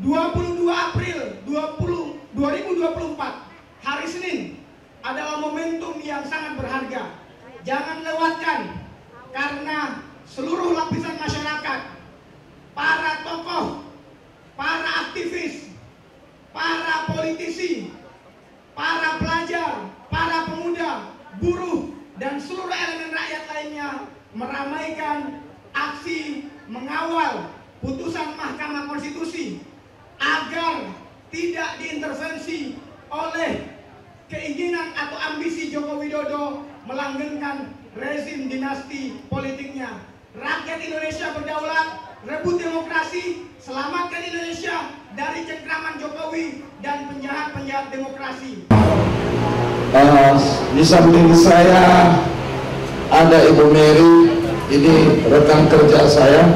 22 April 2024 hari Senin adalah momentum yang sangat berharga. Jangan lewatkan, karena seluruh lapisan masyarakat, para tokoh, para aktivis, para politisi, para pelajar, para pemuda, buruh, dan seluruh elemen rakyat lainnya meramaikan aksi mengawal putusan Mahkamah Konstitusi agar tidak diintervensi oleh keinginan atau ambisi Joko Widodo melanggengkan rezim dinasti politiknya. Rakyat Indonesia berdaulat, rebut demokrasi, selamatkan Indonesia dari cengkraman Jokowi dan penjahat-penjahat demokrasi. Di samping saya ada Ibu Mary, ini rekan kerja saya.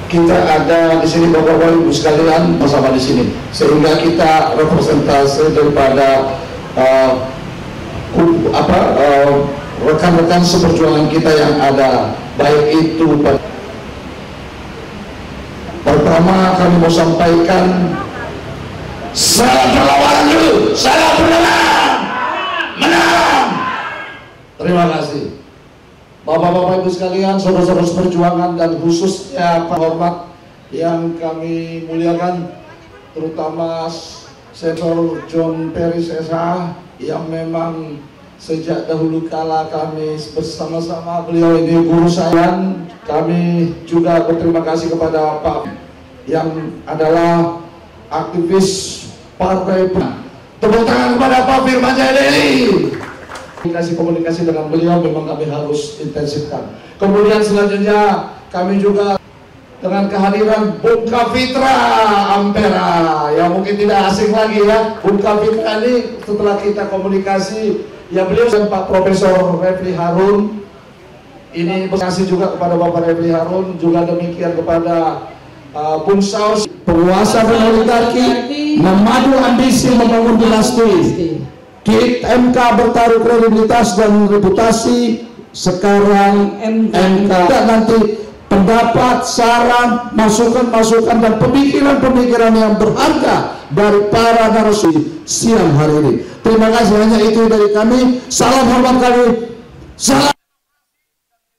Kita ada di sini Bapak-Bapak Ibu sekalian bersama di sini, sehingga kita representasi daripada rekan-rekan seperjuangan kita yang ada, baik itu pertama kami mau sampaikan salam perlawanan dulu, salam perlawanan, menang. Terima kasih Bapak-Bapak Ibu sekalian, saudara-saudara seperjuangan, dan khususnya penghormat yang kami muliakan, terutama Senator John Perry SH yang memang sejak dahulu kala kami bersama-sama, beliau ini guru saya. Kami juga berterima kasih kepada Pak yang adalah aktivis partai. Tepuk tangan kepada Pak Firman Jayadeli. Komunikasi dengan beliau memang kami harus intensifkan. Kemudian selanjutnya kami juga dengan kehadiran Bung Kapitra Ampera yang mungkin tidak asing lagi ya. Bung Kapitra ini setelah kita komunikasi, ya beliau dan Pak Profesor Refli Harun, ini terima kasih juga kepada Bapak Refli Harun, juga demikian kepada Bung Saus. Penguasa dan oligarki memadu ambisi membangun dinasti. MK bertaruh kredibilitas dan reputasi. Sekarang MK nanti pendapat, saran, masukan-masukan dan pemikiran-pemikiran yang berharga dari para narasumber siang hari ini. Terima kasih, hanya itu dari kami. Salam hormat kami. Salam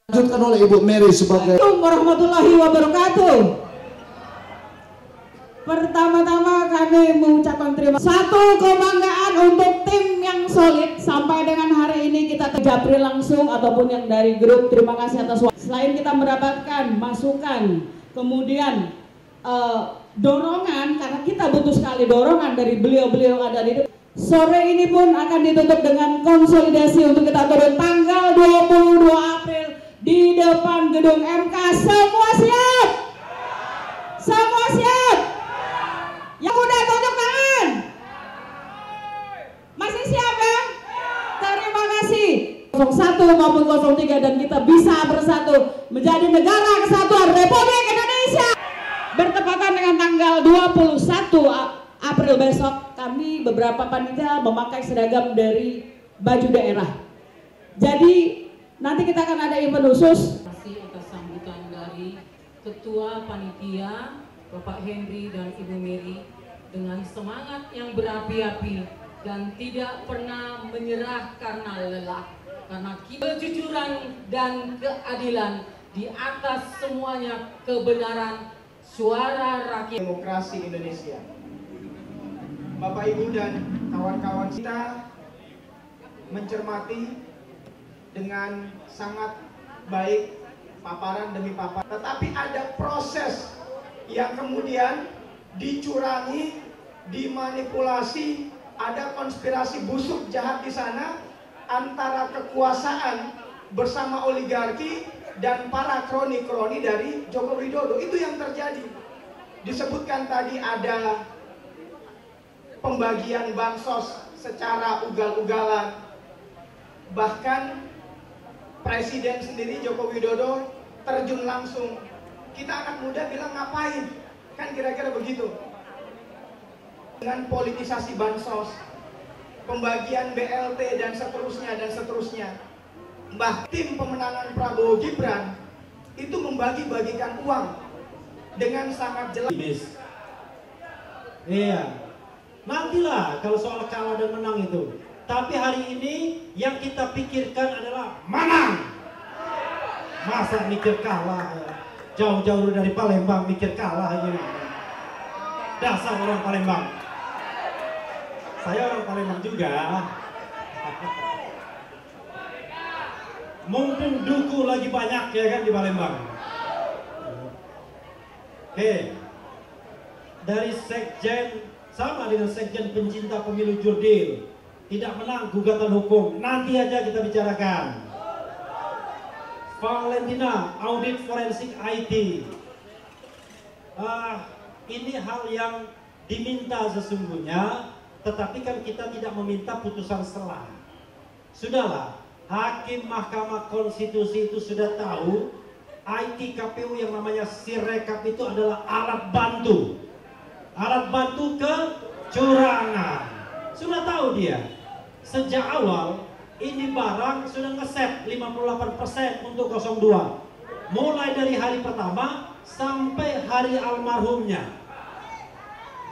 dilanjutkan oleh Ibu Mary sebagai. Assalamualaikum warahmatullahi wabarakatuh. Pertama-tama kami mengucapkan terima kasih. Satu kebanggaan untuk tim yang solid sampai dengan hari ini kita terjapri langsung ataupun yang dari grup. Terima kasih atas waktu. Selain kita mendapatkan masukan, kemudian dorongan, karena kita butuh sekali dorongan dari beliau-beliau yang ada di. Sore ini pun akan ditutup dengan konsolidasi untuk kita turun tanggal 22 April di depan gedung MK. Semua siap? Semua siap? Yang udah tunjuk tangan? Masih siap ya? Terima kasih. 01 maupun 03 dan kita bisa bersatu menjadi negara kesatuan Republik Indonesia. Bertepatan dengan tanggal 21 April besok, kami beberapa panitia memakai seragam dari baju daerah. Jadi nanti kita akan ada event khusus. Terima kasih atas sambutan dari Ketua Panitia Bapak Henry dan Ibu Mary dengan semangat yang berapi-api dan tidak pernah menyerah karena lelah, karena kejujuran dan keadilan di atas semuanya, kebenaran suara rakyat. Demokrasi Indonesia. Bapak Ibu dan kawan-kawan, kita mencermati dengan sangat baik paparan demi paparan, tetapi ada proses yang kemudian dicurangi, dimanipulasi, ada konspirasi busuk jahat di sana antara kekuasaan bersama oligarki dan para kroni-kroni dari Joko Widodo. Itu yang terjadi. Disebutkan tadi ada pembagian bansos secara ugal-ugalan, bahkan Presiden sendiri Joko Widodo terjun langsung. Kita anak muda bilang ngapain? Kan kira-kira begitu. Dengan politisasi bansos, pembagian BLT dan seterusnya. Bahkan tim pemenangan Prabowo Gibran itu membagi-bagikan uang dengan sangat jelas. Iya. Nantilah kalau soal kalah dan menang itu. Tapi hari ini yang kita pikirkan adalah menang. Masa mikir kalah ya? Jauh-jauh dari Palembang mikir kalah aja. Dasar orang Palembang. Saya orang Palembang juga. Mumpung duku lagi banyak ya kan di Palembang. Oke. Dari sekjen sama dengan sekjen pencinta pemilu jurdil, tidak menang gugatan hukum. Nanti aja kita bicarakan. Valentina, audit forensik IT. Ini hal yang diminta sesungguhnya, tetapi kan kita tidak meminta putusan selah. Sudahlah, Hakim Mahkamah Konstitusi itu sudah tahu IT KPU yang namanya Sirekap itu adalah alat bantu. Alat bantu kecurangan. Sudah tahu dia. Sejak awal ini barang sudah ngeset 58% untuk 02. Mulai dari hari pertama sampai hari almarhumnya.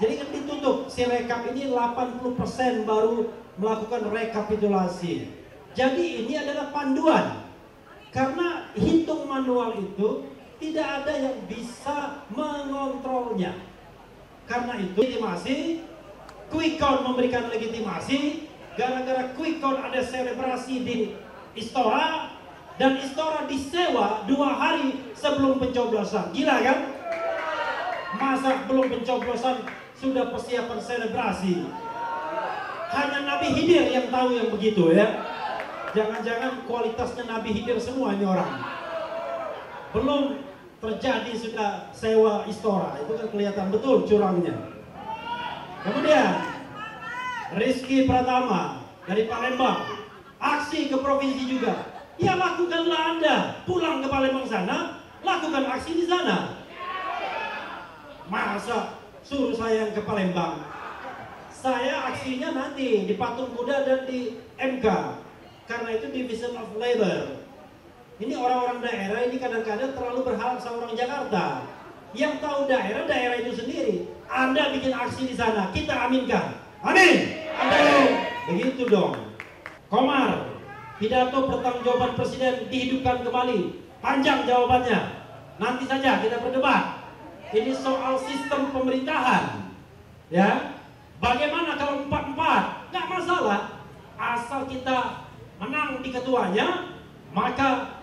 Jadi kan ditutup Sirekap ini 80% baru melakukan rekapitulasi. Jadi ini adalah panduan. Karena hitung manual itu tidak ada yang bisa mengontrolnya. Karena itu legitimasi, quick count memberikan legitimasi. Gara-gara quick count ada selebrasi di Istora, dan Istora disewa 2 hari sebelum pencoblosan. Gila kan? Masa belum pencoblosan sudah persiapan selebrasi? Hanya Nabi Khidir yang tahu yang begitu ya. Jangan-jangan kualitasnya Nabi Khidir semua ini orang. Belum terjadi sudah sewa Istora. Itu kan kelihatan betul curangnya. Kemudian Rizky Pratama dari Palembang, aksi ke provinsi juga. Ya lakukanlah Anda, pulang ke Palembang sana, lakukan aksi di sana. Masa suruh saya ke Palembang? Saya aksinya nanti di Patung Kuda dan di MK. Karena itu Division of Labor. Ini orang-orang daerah ini kadang-kadang terlalu berharap sama orang Jakarta. Yang tahu daerah itu sendiri. Anda bikin aksi di sana, kita aminkan. Amin. Begitu dong. Komar, pidato pertanggungjawaban presiden dihidupkan kembali. Panjang jawabannya. Nanti saja kita berdebat. Ini soal sistem pemerintahan. Ya. Bagaimana kalau 4-4? Nggak masalah. Asal kita menang di ketuanya, maka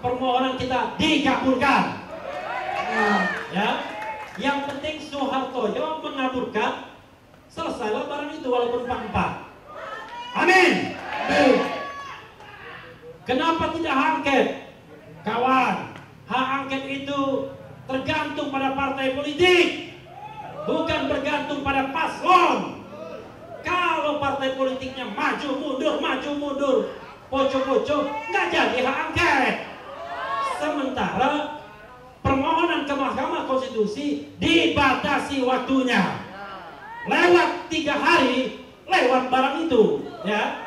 permohonan kita dikabulkan. Ya. Yang penting Soehartojo mengabulkan, selesailah barang itu walaupun 4-4. Amin. Kenapa tidak angket? Kawan, hak angket itu tergantung pada partai politik, bukan bergantung pada paslon. Kalau partai politiknya maju mundur, poco-poco, nggak jadi hak angket. Sementara permohonan ke Mahkamah Konstitusi dibatasi waktunya. Lewat 3 hari, lewat barang itu, ya.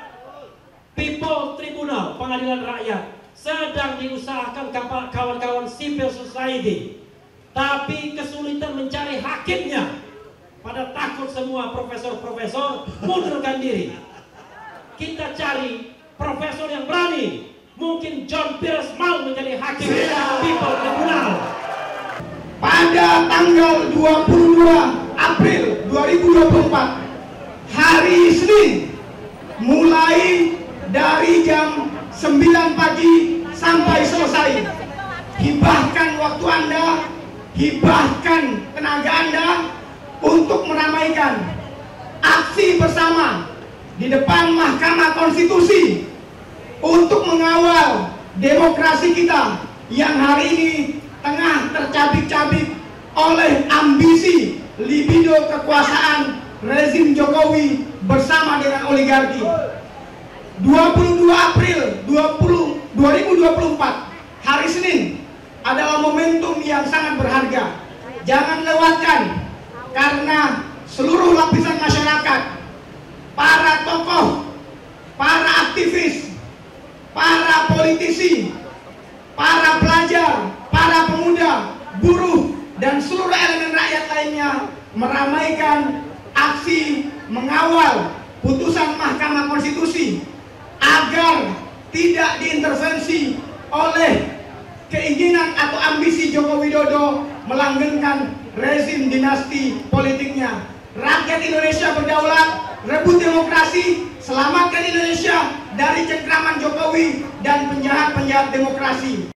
People Tribunal, Pengadilan Rakyat, sedang diusahakan kawan-kawan civil society, tapi kesulitan mencari hakimnya. Pada takut semua profesor-profesor mundurkan diri. Kita cari profesor yang berani. Mungkin John Pierce mau menjadi hakim People Tribunal. Pada tanggal 22 April 2024, hari Senin, mulai dari jam 9 pagi sampai selesai, hibahkan waktu Anda, hibahkan tenaga Anda untuk meramaikan aksi bersama di depan Mahkamah Konstitusi untuk mengawal demokrasi kita yang hari ini tengah tercabik-cabik oleh ambisi libido kekuasaan rezim Jokowi bersama dengan oligarki. 22 April 2024, hari Senin, adalah momentum yang sangat berharga. Jangan lewatkan, karena seluruh lapisan masyarakat, para tokoh, para aktivis, para politisi, para pelajar, para pemuda, buruh, dan seluruh elemen rakyat lainnya meramaikan aksi mengawal putusan Mahkamah Konstitusi agar tidak diintervensi oleh keinginan atau ambisi Joko Widodo melanggengkan rezim dinasti politiknya. Rakyat Indonesia berdaulat, rebut demokrasi, selamatkan Indonesia dari cengkraman Jokowi dan penjahat-penjahat demokrasi.